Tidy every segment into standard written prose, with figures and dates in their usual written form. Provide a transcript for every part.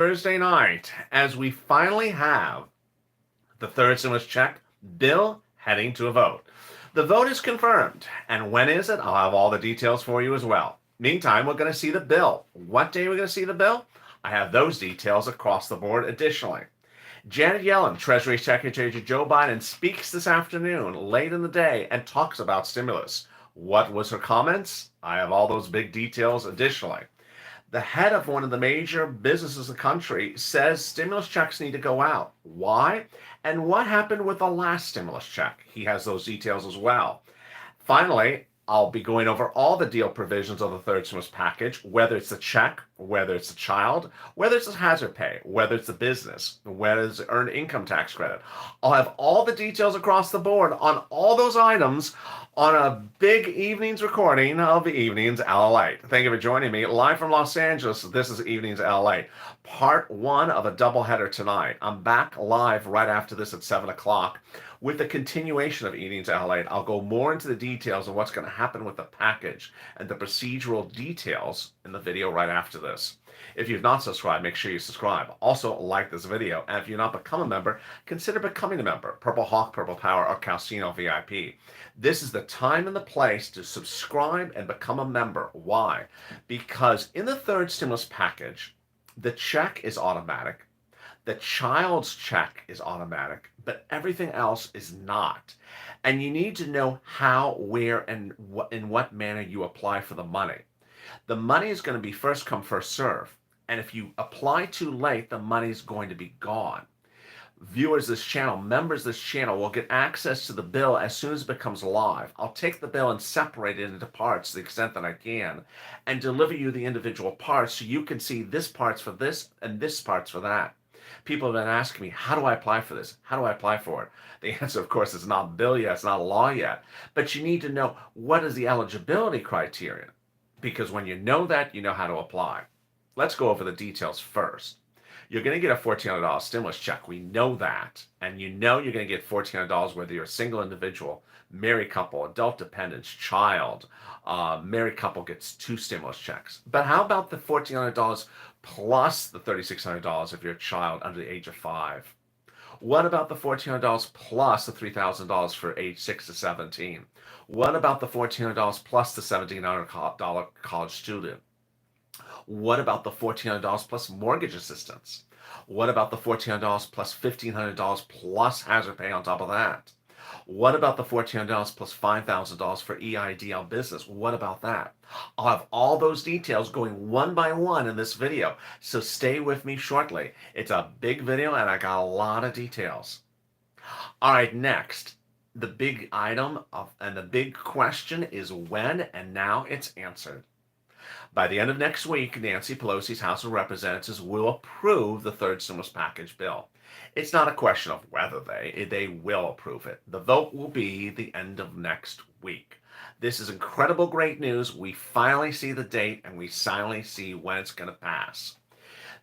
Thursday night, as we finally have the third stimulus check bill heading to a vote. The vote is confirmed, and when is it? I'll have all the details for you as well. Meantime, we're going to see the bill. What day are we going to see the bill? I have those details across the board additionally. Janet Yellen, Treasury Secretary to Joe Biden, speaks this afternoon, late in the day, and talks about stimulus. What was her comments? I have all those big details additionally. The head of one of the major businesses in the country says stimulus checks need to go out. Why? And what happened with the last stimulus check? He has those details as well. Finally, I'll be going over all the deal provisions of the third stimulus package, whether it's a check, whether it's a child, whether it's a hazard pay, whether it's a business, whether it's earned income tax credit. I'll have all the details across the board on all those items on a big evening's recording of Evenings LATE. Thank you for joining me live from Los Angeles. This is Evenings LATE, part one of a doubleheader tonight. I'm back live right after this at 7 o'clock. With the continuation of Evenings LATE, I'll go more into the details of what's going to happen with the package and the procedural details in the video right after this. If you've not subscribed, make sure you subscribe. Also, like this video, and if you're not become a member, consider becoming a member. Purple Hawk, Purple Power, or Calcino VIP. This is the time and the place to subscribe and become a member. Why? Because in the third stimulus package, the check is automatic. The child's check is automatic, but everything else is not. And you need to know how, where, and in what manner you apply for the money. The money is going to be first come, first serve. And if you apply too late, the money is going to be gone. Viewers of this channel, members of this channel, will get access to the bill as soon as it becomes live. I'll take the bill and separate it into parts to the extent that I can and deliver you the individual parts so you can see this part's for this and this part's for that. People have been asking me, how do I apply for this? How do I apply for it? The answer, of course, is not a bill yet. It's not a law yet. But you need to know what is the eligibility criteria. Because when you know that, you know how to apply. Let's go over the details first. You're going to get a $1,400 stimulus check. We know that. And you know you're going to get $1,400 whether you're a single individual, married couple, adult dependents, child. Married couple gets 2 stimulus checks. But how about the $1,400 plus the $3,600 if you're a child under the age of 5? What about the $1,400 plus the $3,000 for age 6 to 17? What about the $1,400 plus the $1,700 college student? What about the $1,400 plus mortgage assistance? What about the $1,400 plus $1,500 plus hazard pay on top of that? What about the $1,400 plus $5,000 for EIDL business? What about that? I'll have all those details going one by one in this video, so stay with me shortly. It's a big video and I got a lot of details. All right, next, the big item and the big question is when, and now it's answered. By the end of next week, Nancy Pelosi's House of Representatives will approve the third stimulus package bill. It's not a question of whether they will approve it. The vote will be the end of next week. This is incredible great news. We finally see the date and we finally see when it's going to pass.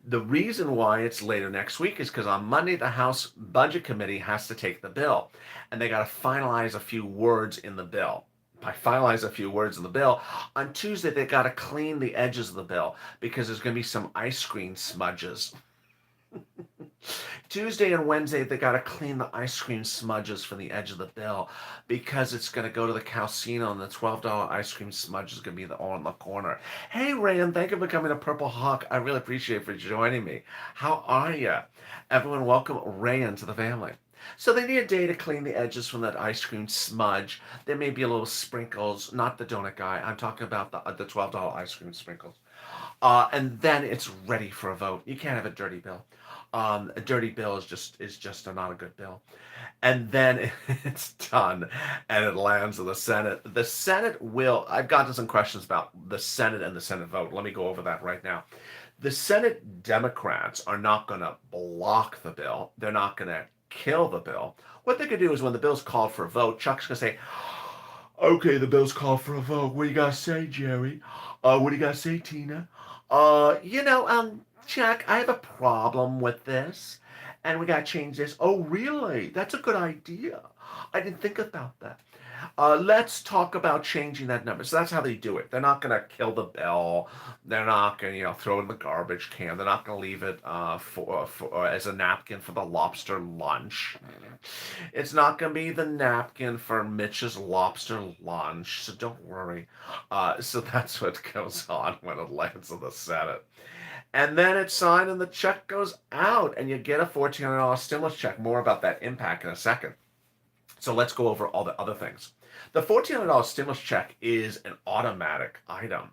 The reason why it's later next week is because on Monday, the House Budget Committee has to take the bill and they got to finalize a few words in the bill. By finalize a few words in the bill, on Tuesday they got to clean the edges of the bill because there's going to be some ice cream smudges. Tuesday and Wednesday they got to clean the ice cream smudges from the edge of the bill because it's going to go to the Calcino and the $12 ice cream smudge is going to be on the corner. Hey Rand, thank you for becoming a Purple Hawk. I really appreciate it for joining me. How are you? Everyone, welcome Rand to the family. So they need a day to clean the edges from that ice cream smudge. There may be a little sprinkles, not the donut guy. I'm talking about the $12 ice cream sprinkles. And then it's ready for a vote. You can't have a dirty bill. A dirty bill is just not a good bill. And then it's done and it lands in the Senate. The Senate will, I've gotten some questions about the Senate and the Senate vote. Let me go over that right now. The Senate Democrats are not going to block the bill. They're not going to kill the bill. What they could do is when the bill's called for a vote, Chuck's going to say, okay, the bill's called for a vote. What do you got to say, Jerry? What do you got to say, Tina? Chuck, I have a problem with this and we got to change this. Oh, really? That's a good idea. I didn't think about that. Let's talk about changing that number. So that's how they do it. They're not going to kill the bill. They're not going to, throw it in the garbage can. They're not going to leave it for as a napkin for the lobster lunch. It's not going to be the napkin for Mitch's lobster lunch. So don't worry. So that's what goes on when it lands in the Senate. And then it's signed and the check goes out and you get a $1,400 stimulus check. More about that impact in a second. So let's go over all the other things. The $1,400 stimulus check is an automatic item.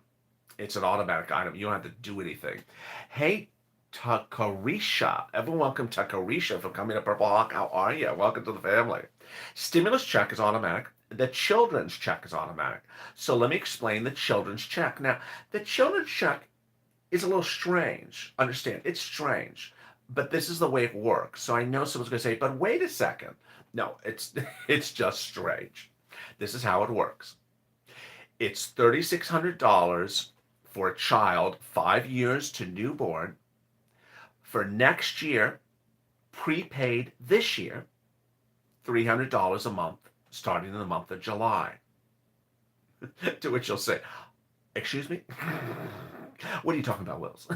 It's an automatic item. You don't have to do anything. Hey, Takarisha. Everyone welcome Takarisha for coming to Purple Hawk. How are you? Welcome to the family. Stimulus check is automatic. The children's check is automatic. So let me explain the children's check. Now, the children's check is a little strange. Understand, it's strange. But this is the way it works. So I know someone's going to say, but wait a second. No, it's just strange. This is how it works. It's $3,600 for a child 5 years to newborn. For next year, prepaid this year, $300 a month, starting in the month of July. To which you'll say, excuse me? What are you talking about, Wills?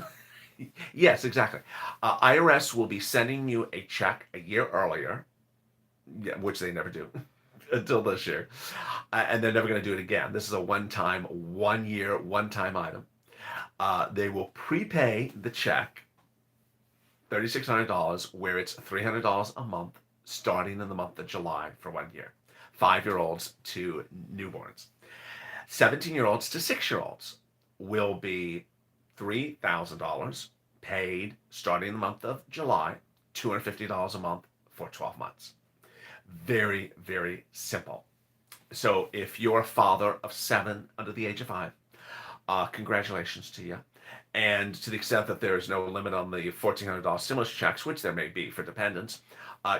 Yes, exactly. IRS will be sending you a check a year earlier, which they never do until this year. And they're never going to do it again. This is a one-time, 1 year, one-time item. They will prepay the check, $3,600, where it's $300 a month, starting in the month of July for 1 year. 5-year-olds to newborns. 17-year-olds to 6-year-olds will be $3,000 paid starting in the month of July, $250 a month for 12 months. Very, very simple. So if you're a father of 7 under the age of 5, congratulations to you. And to the extent that there is no limit on the $1,400 stimulus checks, which there may be for dependents,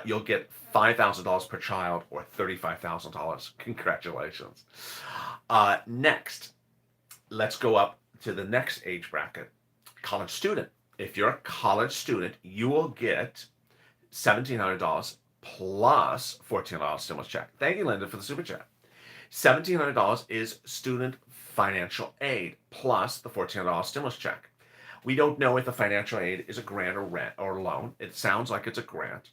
you'll get $5,000 per child or $35,000. Congratulations. Next, let's go up to the next age bracket, college student. If you're a college student, you will get $1,700 plus $1,400 stimulus check. Thank you, Linda, for the super chat. $1,700 is student financial aid plus the $1,400 stimulus check. We don't know if the financial aid is a grant or rent or loan. It sounds like it's a grant.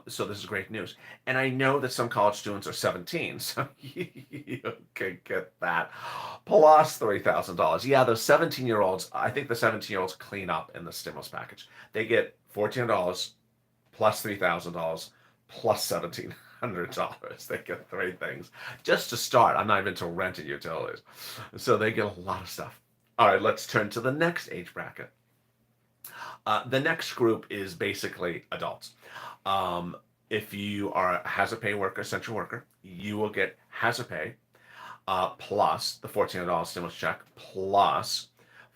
So this is great news. And I know that some college students are 17, so you can get that. Plus $3,000. Yeah, those 17-year-olds, I think the 17-year-olds clean up in the stimulus package. They get $1,400 plus $3,000 plus $1,700. They get 3 things. Just to start, I'm not even to rent and utilities. So they get a lot of stuff. All right, let's turn to the next age bracket. The next group is basically adults. If you are a hazard pay worker, essential worker, you will get hazard pay plus the $1,400 stimulus check plus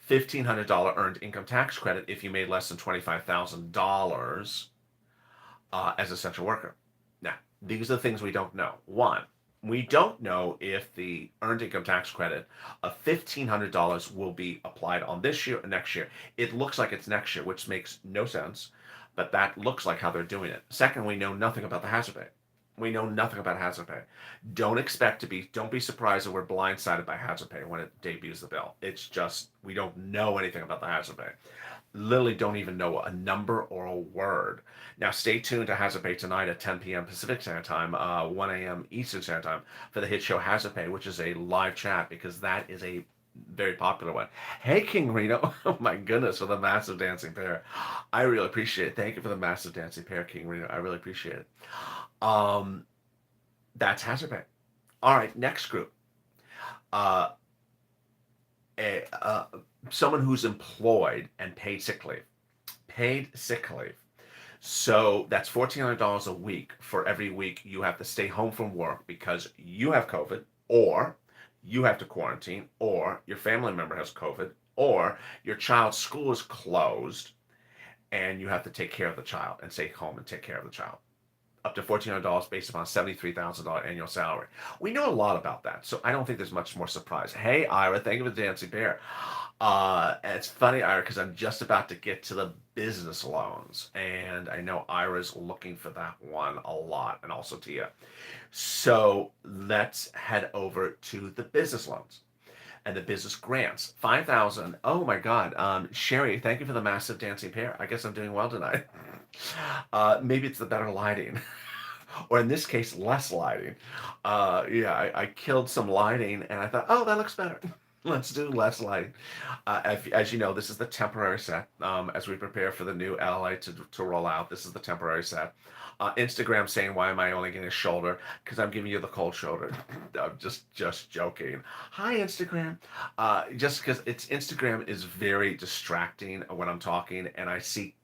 $1,500 earned income tax credit if you made less than $25,000 as essential worker. Now, these are the things we don't know. One, we don't know if the earned income tax credit of $1,500 will be applied on this year or next year. It looks like it's next year, which makes no sense, but that looks like how they're doing it. Second, we know nothing about the hazard pay. We know nothing about hazard pay. Don't be surprised that we're blindsided by hazard pay when it debuts the bill. It's just, we don't know anything about the hazard pay. Literally don't even know a number or a word. Now stay tuned to Hazard Pay tonight at 10 p.m. Pacific Standard Time, 1 a.m. Eastern Standard Time for the hit show Hazard Pay, which is a live chat because that is a very popular one. Hey, King Reno. Oh my goodness, for the massive dancing pair. I really appreciate it. Thank you for the massive dancing pair, King Reno. I really appreciate it. That's hazard pay. All right, next group. Someone who's employed and paid sick leave. Paid sick leave. So that's $1,400 a week for every week you have to stay home from work because you have COVID, or you have to quarantine, or your family member has COVID, or your child's school is closed and you have to take care of the child and stay home and take care of the child. up to $1,400 based upon a $73,000 annual salary. We know a lot about that, so I don't think there's much more surprise. Hey, Ira, thank you for the dancing bear. And it's funny, Ira, because I'm just about to get to the business loans, and I know Ira's looking for that one a lot, and also Tia. So let's head over to the business loans and the business grants. 5,000. Oh my God. Sherry, thank you for the massive dancing pair. I guess I'm doing well tonight. Maybe it's the better lighting. Or in this case, less lighting. Yeah, I killed some lighting and I thought, oh, that looks better. Let's do less lighting. As you know, this is the temporary set. As we prepare for the new LA to roll out, this is the temporary set. Instagram saying, why am I only getting a shoulder? Because I'm giving you the cold shoulder. I'm just joking. Hi, Instagram. Just because Instagram is very distracting when I'm talking, and I see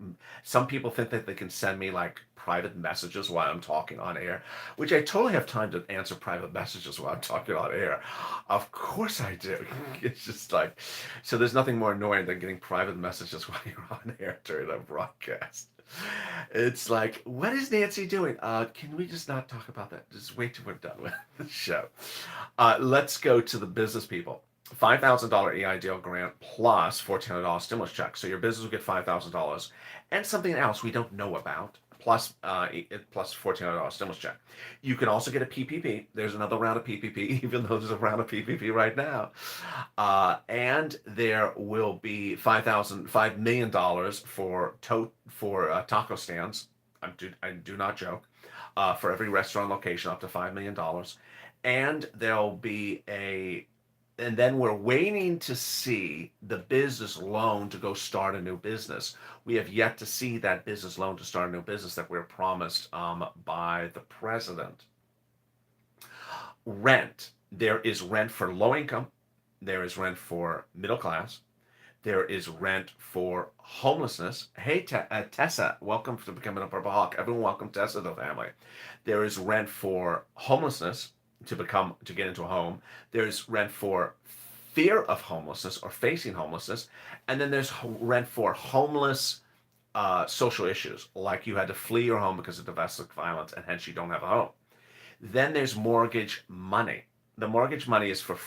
some people think that they can send me like private messages while I'm talking on air, which I totally have time to answer private messages while I'm talking on air. Of course I do. It's just like, so there's nothing more annoying than getting private messages while you're on air during a broadcast. It's like, what is Nancy doing? Can we just not talk about that? Just wait till we're done with the show. Let's go to the business people. $5,000 EIDL grant plus $1,400 stimulus check. So your business will get $5,000 and something else we don't know about, plus $1,400 stimulus check. You can also get a PPP. There's another round of PPP, even though there's a round of PPP right now. And there will be $5 million for taco stands. I do not joke. For every restaurant location, up to $5 million. And there'll be and then we're waiting to see the business loan to go start a new business. We have yet to see that business loan to start a new business that we're promised by the president. Rent. There is rent for low income. There is rent for middle class. There is rent for homelessness. Hey, Tessa, welcome to becoming a Purple Hawk. Everyone welcome Tessa to the family. There is rent for homelessness to get into a home. There's rent for fear of homelessness or facing homelessness. And then there's rent for homeless social issues, like you had to flee your home because of domestic violence and hence you don't have a home. Then there's mortgage money. The mortgage money is for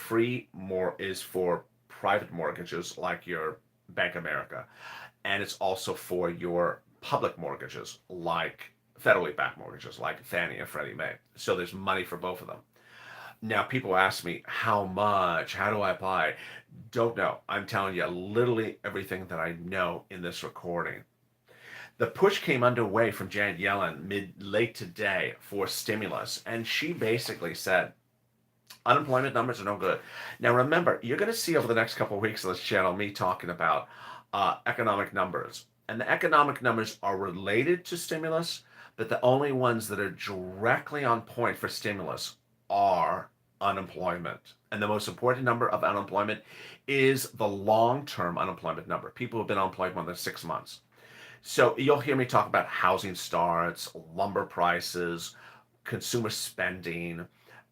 private mortgages like your Bank of America. And it's also for your public mortgages like federally backed mortgages like Fannie and Freddie Mae. So there's money for both of them. Now, people ask me, how much? How do I apply? Don't know. I'm telling you literally everything that I know in this recording. The push came underway from Janet Yellen late today for stimulus, and she basically said, unemployment numbers are no good. Now, remember, you're going to see over the next couple of weeks on this channel me talking about economic numbers. And the economic numbers are related to stimulus, but the only ones that are directly on point for stimulus are unemployment. And the most important number of unemployment is the long-term unemployment number. People who have been unemployed more than 6 months. So you'll hear me talk about housing starts, lumber prices, consumer spending.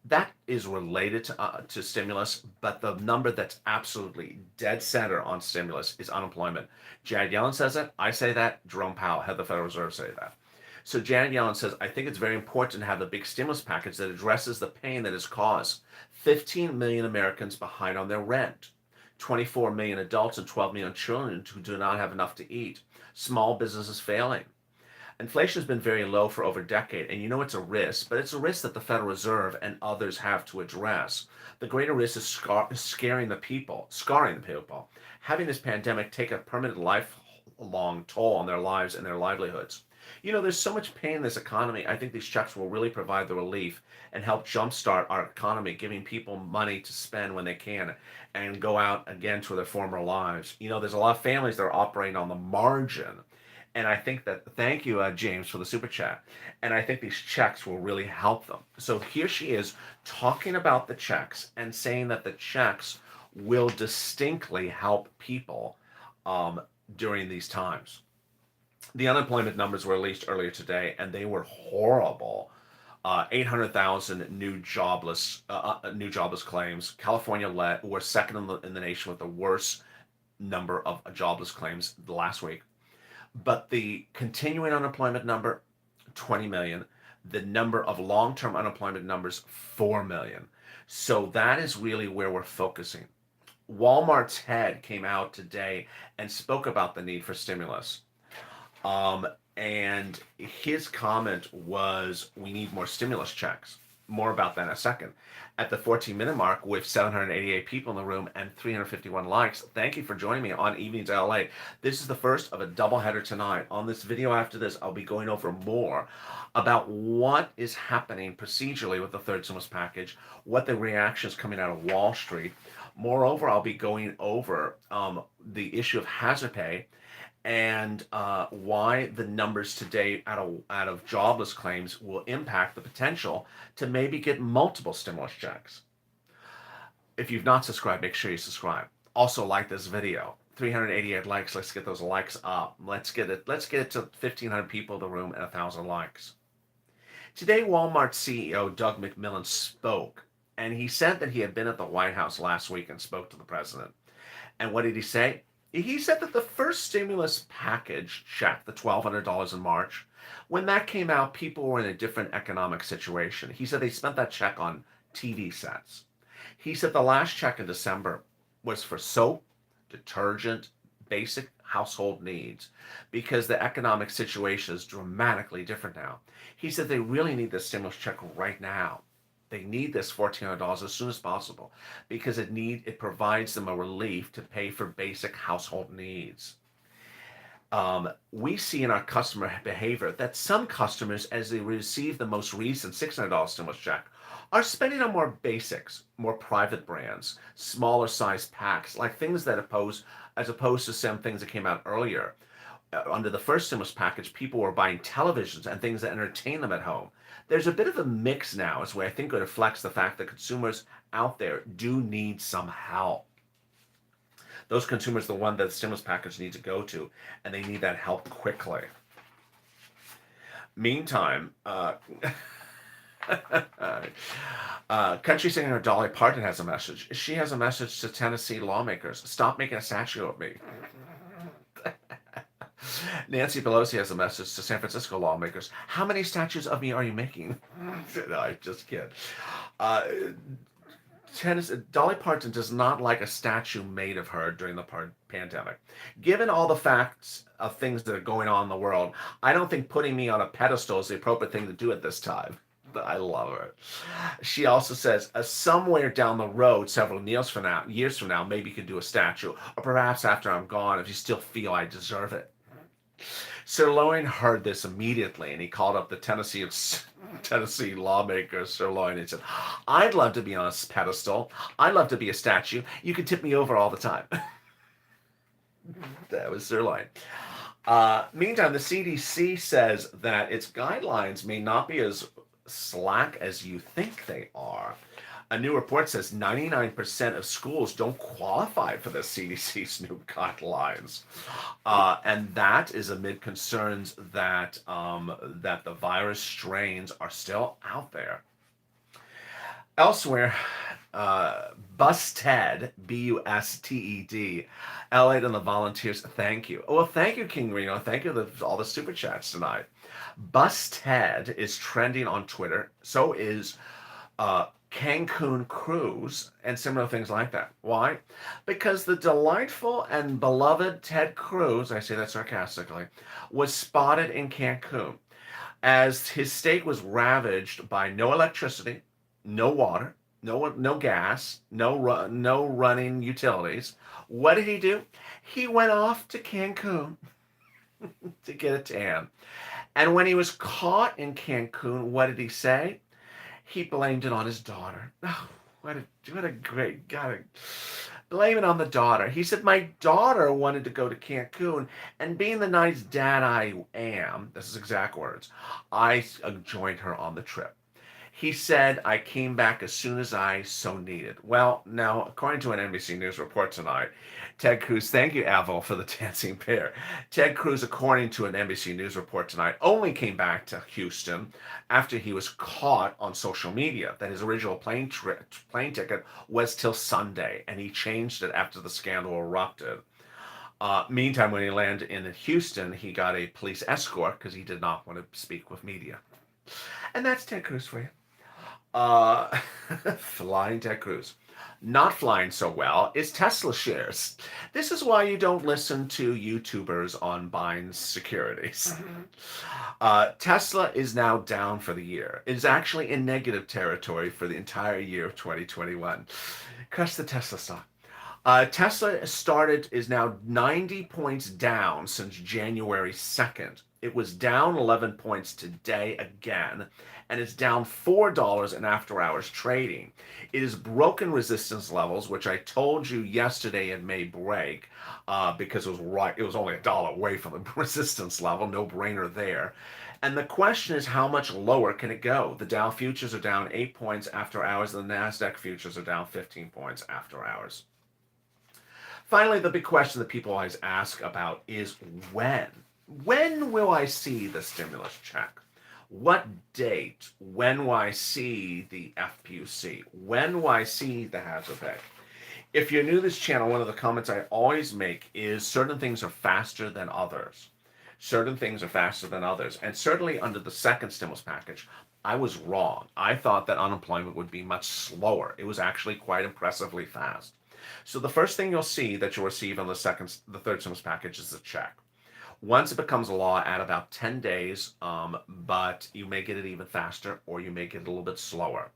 That is related to stimulus, but the number that's absolutely dead center on stimulus is unemployment. Janet Yellen says it. I say that. Jerome Powell, head of the Federal Reserve, say that. So Janet Yellen says, I think it's very important to have a big stimulus package that addresses the pain that has caused 15 million Americans behind on their rent, 24 million adults and 12 million children who do not have enough to eat, small businesses failing. Inflation has been very low for over a decade, and you know it's a risk, but it's a risk that the Federal Reserve and others have to address. The greater risk is scarring the people, having this pandemic take a permanent lifelong toll on their lives and their livelihoods. You know, there's so much pain in this economy. I think these checks will really provide the relief and help jumpstart our economy, giving people money to spend when they can and go out again to their former lives. You know, there's a lot of families that are operating on the margin. And I think that, thank you, James, for the super chat. And I think these checks will really help them. So here she is talking about the checks and saying that the checks will distinctly help people during these times. The unemployment numbers were released earlier today, and they were horrible. 800,000 new jobless claims. California were second in the nation with the worst number of jobless claims last week. But the continuing unemployment number, 20 million. The number of long-term unemployment numbers, 4 million. So that is really where we're focusing. Walmart's head came out today and spoke about the need for stimulus. Um, and his comment was, we need more stimulus checks. More about that in a second. At the 14-minute mark, with 788 people in the room and 351 likes, thank you for joining me on Evenings LA. This is the first of a doubleheader tonight. On this video after this, I'll be going over more about what is happening procedurally with the third stimulus package, what the reactions coming out of Wall Street. Moreover, I'll be going over the issue of hazard pay and why the numbers today out of jobless claims will impact the potential to maybe get multiple stimulus checks. If you've not subscribed, make sure you subscribe. Also, like this video. 388 likes. Let's get those likes up. Let's get it to 1,500 people in the room and 1,000 likes. Today, Walmart CEO Doug McMillon spoke, and he said that he had been at the White House last week and spoke to the president. And what did he say? He said that the first stimulus package check, the $1,200 in March, when that came out, people were in a different economic situation. He said they spent that check on TV sets. He said the last check in December was for soap, detergent, basic household needs, because the economic situation is dramatically different now. He said they really need this stimulus check right now. They need this $1,400 as soon as possible because it provides them a relief to pay for basic household needs. We see in our customer behavior that some customers, as they receive the most recent $600 stimulus check, are spending on more basics, more private brands, smaller size packs, like things that as opposed to some things that came out earlier. Under the first stimulus package, people were buying televisions and things that entertain them at home. There's a bit of a mix now, as where I think it reflects the fact that consumers out there do need some help. Those consumers are the one that the stimulus package needs to go to, and they need that help quickly. Meantime, country singer Dolly Parton has a message. She has a message to Tennessee lawmakers. Stop making a statue of me. Nancy Pelosi has a message to San Francisco lawmakers. How many statues of me are you making? No, I just kid. Dolly Parton does not like a statue made of her during the pandemic. Given all the facts of things that are going on in the world, I don't think putting me on a pedestal is the appropriate thing to do at this time. I love her. She also says, somewhere down the road, several years from now, maybe you can do a statue, or perhaps after I'm gone, if you still feel I deserve it. Sirloin heard this immediately, and he called up the Tennessee lawmaker Sirloin and said, I'd love to be on a pedestal. I'd love to be a statue. You can tip me over all the time. That was Sirloin. Meantime, the CDC says that its guidelines may not be as slack as you think they are. A new report says 99% of schools don't qualify for the CDC's new guidelines. And that is amid concerns that the virus strains are still out there. Elsewhere, Busted, Busted, Elliot and the volunteers, thank you. Oh, well, thank you, King Reno. Thank you for all the super chats tonight. Busted is trending on Twitter. So is Cancun cruise and similar things like that. Why? Because the delightful and beloved Ted Cruz, I say that sarcastically, was spotted in Cancun as his state was ravaged by no electricity, no water, no gas, no running utilities. What did he do? He went off to Cancun to get a tan. And when he was caught in Cancun, what did he say? He blamed it on his daughter. Oh, what a great, gotta blame it on the daughter. He said, my daughter wanted to go to Cancun, and being the nice dad I am, this is exact words, I joined her on the trip. He said, I came back as soon as I so needed. Well, now, according to an NBC News report tonight, Ted Cruz, thank you, Avril, for the dancing bear. Ted Cruz, according to an NBC News report tonight, only came back to Houston after he was caught on social media that his original plane ticket was till Sunday, and he changed it after the scandal erupted. Meantime, when he landed in Houston, he got a police escort because he did not want to speak with media. And that's Ted Cruz for you. Uh, flying Ted Cruz. Not flying so well is Tesla shares. This is why you don't listen to YouTubers on buying securities. Tesla is now down for the year. It is actually in negative territory for the entire year of 2021. Crush the Tesla stock. Tesla is now 90 points down since January 2nd. It was down 11 points today again, and it's down $4 in after hours trading. It has broken resistance levels, which I told you yesterday it may break because it was only $1 away from the resistance level, no brainer there. And the question is, how much lower can it go? The Dow futures are down 8 points after hours, and the NASDAQ futures are down 15 points after hours. Finally, the big question that people always ask about is when? When will I see the stimulus check? What date? When will I see the FPUC? When will I see the hazard pay? If you're new to this channel, one of the comments I always make is certain things are faster than others. Certain things are faster than others. And certainly under the second stimulus package, I was wrong. I thought that unemployment would be much slower. It was actually quite impressively fast. So the first thing you'll see that you'll receive on the third stimulus package is a check. Once it becomes law at about 10 days, but you may get it even faster or you may get it a little bit slower.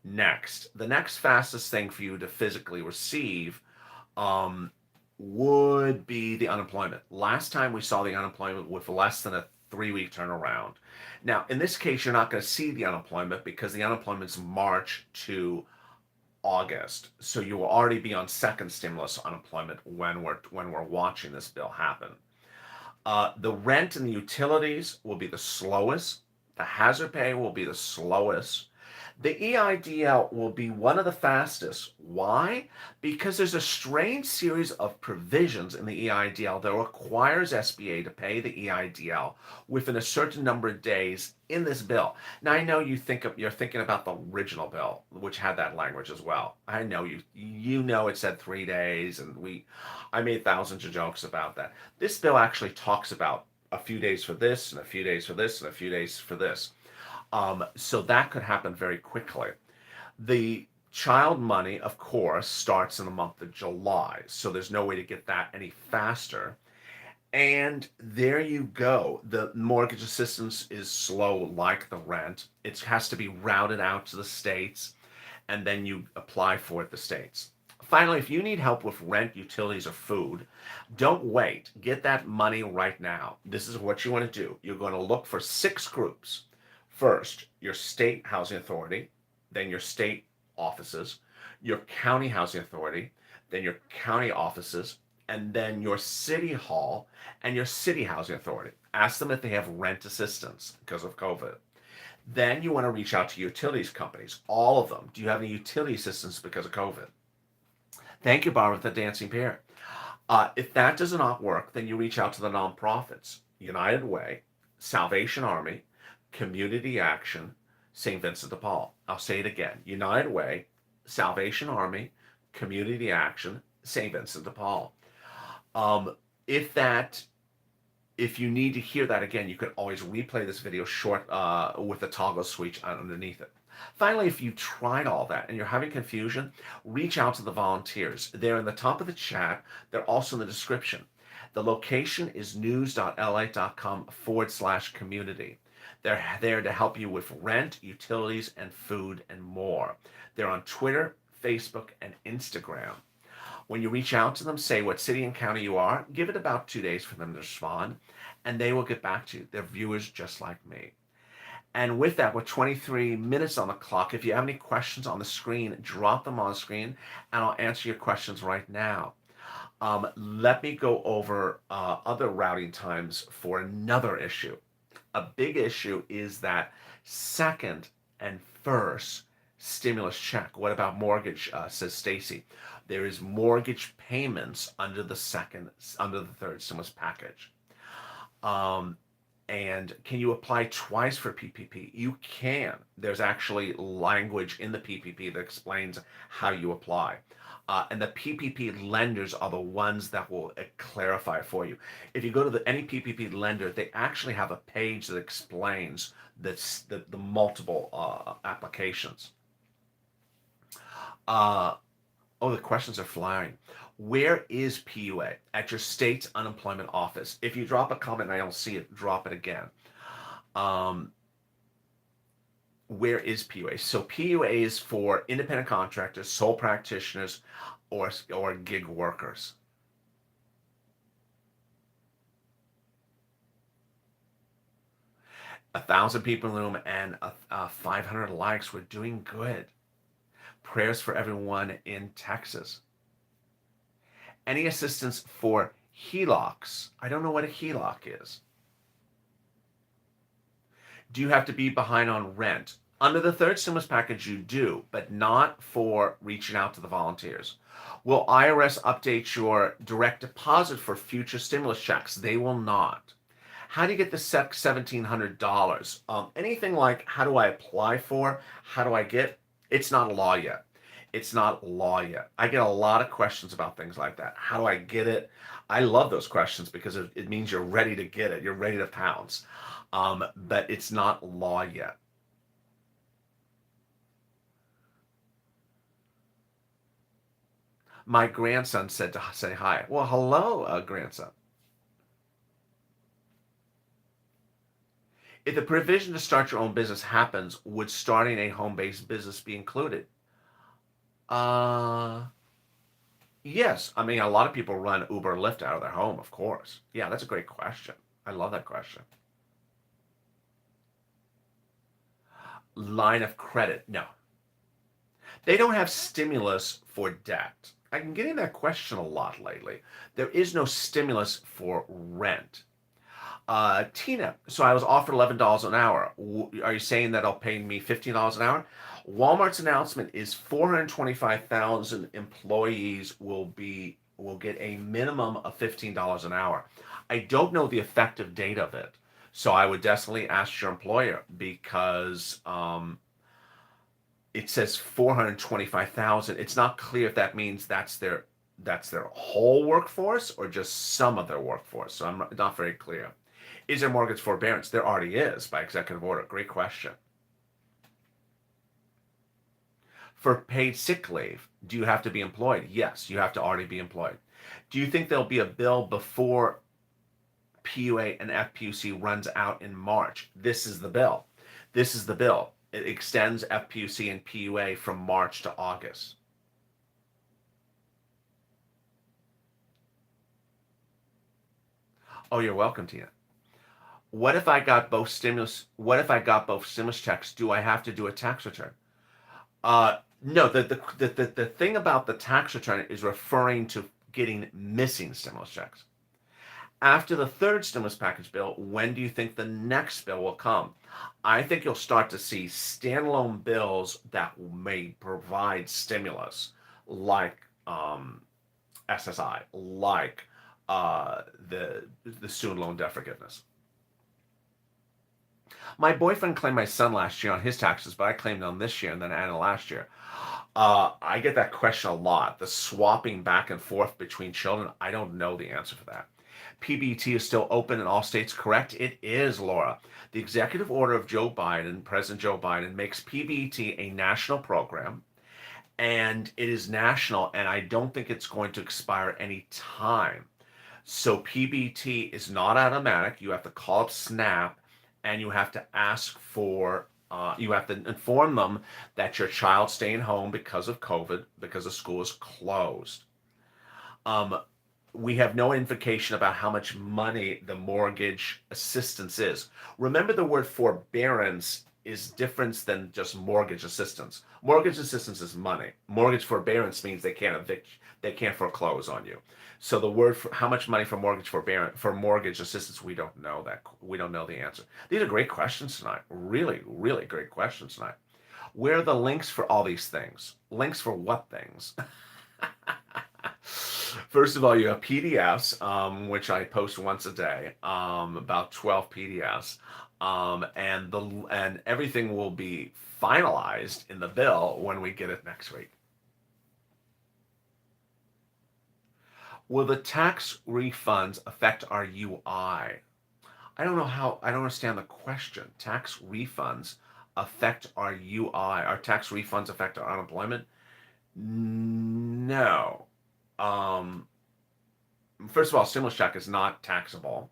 Next, the next fastest thing for you to physically receive would be the unemployment. Last time we saw the unemployment with less than a 3-week turnaround. Now, in this case, you're not going to see the unemployment because the unemployment's March to August. So you will already be on second stimulus unemployment when we're watching this bill happen. The rent and the utilities will be the slowest. The hazard pay will be the slowest. The EIDL will be one of the fastest. Why? Because there's a strange series of provisions in the EIDL that requires SBA to pay the EIDL within a certain number of days in this bill. Now I know you're thinking about the original bill, which had that language as well. I know you know it said 3 days, and I made thousands of jokes about that. This bill actually talks about a few days for this, and a few days for this, and a few days for this. So that could happen very quickly. The child money, of course, starts in the month of July, so there's no way to get that any faster. And there you go. The mortgage assistance is slow like the rent. It has to be routed out to the states, and then you apply for it the states. Finally, if you need help with rent, utilities, or food, don't wait. Get that money right now. This is what you want to do. You're going to look for 6 groups. First, your state housing authority, then your state offices, your county housing authority, then your county offices, and then your city hall and your city housing authority. Ask them if they have rent assistance because of COVID. Then you want to reach out to utilities companies, all of them. Do you have any utility assistance because of COVID? Thank you, Barbara, the dancing parrot. If that does not work, then you reach out to the nonprofits, United Way, Salvation Army, Community Action, St. Vincent de Paul. I'll say it again. United Way, Salvation Army, Community Action, St. Vincent de Paul. If you need to hear that again, you can always replay this video short with the toggle switch underneath it. Finally, if you tried all that and you're having confusion, reach out to the volunteers. They're in the top of the chat. They're also in the description. The location is news.la.com/community. They're there to help you with rent, utilities, and food, and more. They're on Twitter, Facebook, and Instagram. When you reach out to them, say what city and county you are, give it about 2 days for them to respond, and they will get back to you. They're viewers just like me. And with that, with 23 minutes on the clock, if you have any questions on the screen, drop them on the screen, and I'll answer your questions right now. Let me go over other routing times for another issue. A big issue is that second and first stimulus check. What about mortgage, says Stacy. There is mortgage payments under the third stimulus package. And can you apply twice for PPP? You can. There's actually language in the PPP that explains how you apply. And the PPP lenders are the ones that will clarify for you. If you go to any PPP lender, they actually have a page that explains the multiple applications. Oh, the questions are flying. Where is PUA? At your state's unemployment office. If you drop a comment and I don't see it, drop it again. Where is PUA? So PUA is for independent contractors, sole practitioners, or gig workers. A 1,000 people in the room and 500 likes. We're doing good. Prayers for everyone in Texas. Any assistance for HELOCs? I don't know what a HELOC is. Do you have to be behind on rent? Under the third stimulus package, you do, but not for reaching out to the volunteers. Will IRS update your direct deposit for future stimulus checks? They will not. How do you get the $1,700? Anything like, how do I apply for? How do I get? It's not a law yet. It's not law yet. I get a lot of questions about things like that. How do I get it? I love those questions because it means you're ready to get it. You're ready to pounce. But it's not law yet. My grandson said to say hi. Well, hello, grandson. If the provision to start your own business happens, would starting a home-based business be included? Uh, yes. I mean, a lot of people run Uber or Lyft out of their home, of course. Yeah, that's a great question. I love that question. Line of credit. No. They don't have stimulus for debt. I've been getting that question a lot lately. There is no stimulus for rent. Tina, so I was offered $11 an hour. Are you saying that they'll pay me $15 an hour? Walmart's announcement is 425,000 employees will get a minimum of $15 an hour. I don't know the effective date of it, so I would definitely ask your employer because it says 425,000. It's not clear if that means that's their whole workforce or just some of their workforce. So I'm not very clear. Is there mortgage forbearance? There already is by executive order. Great question. For paid sick leave, do you have to be employed? Yes, you have to already be employed. Do you think there'll be a bill before PUA and FPUC runs out in March? This is the bill. This is the bill. It extends FPUC and PUA from March to August. Oh, you're welcome, Tina. What if I got both stimulus? What if I got both stimulus checks? Do I have to do a tax return? No. The thing about the tax return is referring to getting missing stimulus checks. After the third stimulus package bill, when do you think the next bill will come? I think you'll start to see standalone bills that may provide stimulus, like SSI, like the student loan debt forgiveness. My boyfriend claimed my son last year on his taxes, but I claimed on this year and then Anna last year. I get that question a lot. The swapping back and forth between children, I don't know the answer for that. PBT is still open in all states, correct? It is, Laura. The executive order of Joe Biden, President Joe Biden, makes PBT a national program, and it is national, and I don't think it's going to expire any time. So PBT is not automatic. You have to call up SNAP, and you have to ask for you have to inform them that your child's staying home because of COVID, because the school is closed. We have no indication about how much money the mortgage assistance is. Remember, the word forbearance is different than just mortgage assistance. Mortgage assistance is money. Mortgage forbearance means they can't evict, they can't foreclose on you. So the word for how much money for mortgage forbearance, for mortgage assistance, we don't know that. We don't know the answer. These are great questions tonight. Really, really great questions tonight. Where are the links for all these things? Links for what things? First of all, you have PDFs, which I post once a day, about 12 PDFs, and everything will be finalized in the bill when we get it next week. Will the tax refunds affect our UI? I don't know how, I don't understand the question. Tax refunds affect our UI. Our tax refunds affect our unemployment? No. Um, First of all, stimulus check is not taxable.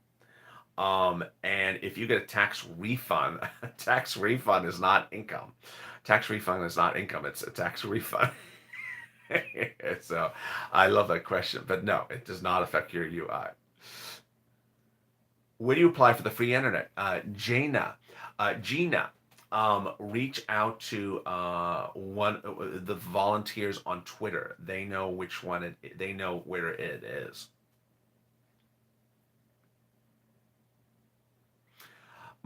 And if you get a tax refund, a tax refund is not income. Tax refund is not income. It's a tax refund. So I love that question, but no, it does not affect your UI. Where do you apply for the free internet? Gina, reach out to the volunteers on Twitter. They know which one they know where it is.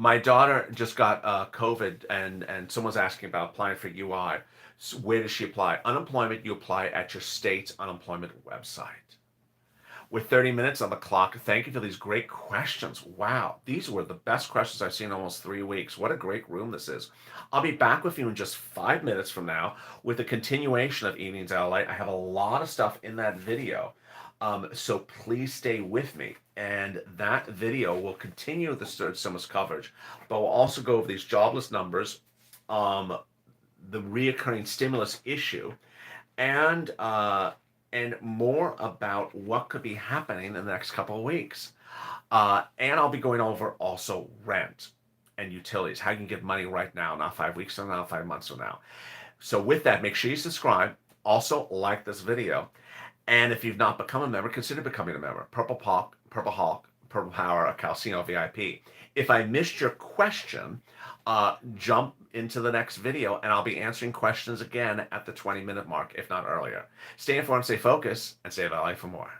My daughter just got COVID, and someone's asking about applying for UI. So where does she apply? Unemployment, you apply at your state's unemployment website. With 30 minutes on the clock, thank you for these great questions. Wow, these were the best questions I've seen in almost 3 weeks. What a great room this is. I'll be back with you in just 5 minutes from now with a continuation of Evenings LA. I have a lot of stuff in that video. So please stay with me. And that video will continue the stimulus coverage, but we'll also go over these jobless numbers, the reoccurring stimulus issue, and more about what could be happening in the next couple of weeks. And I'll be going over also rent and utilities, how you can give money right now, not 5 weeks from now, 5 months from now. So with that, make sure you subscribe. Also like this video. And if you've not become a member, consider becoming a member. Purple Hawk, Purple Power, Calcino VIP. If I missed your question, jump into the next video and I'll be answering questions again at the 20-minute mark, if not earlier. Stay informed, stay focused, and stay alive for more.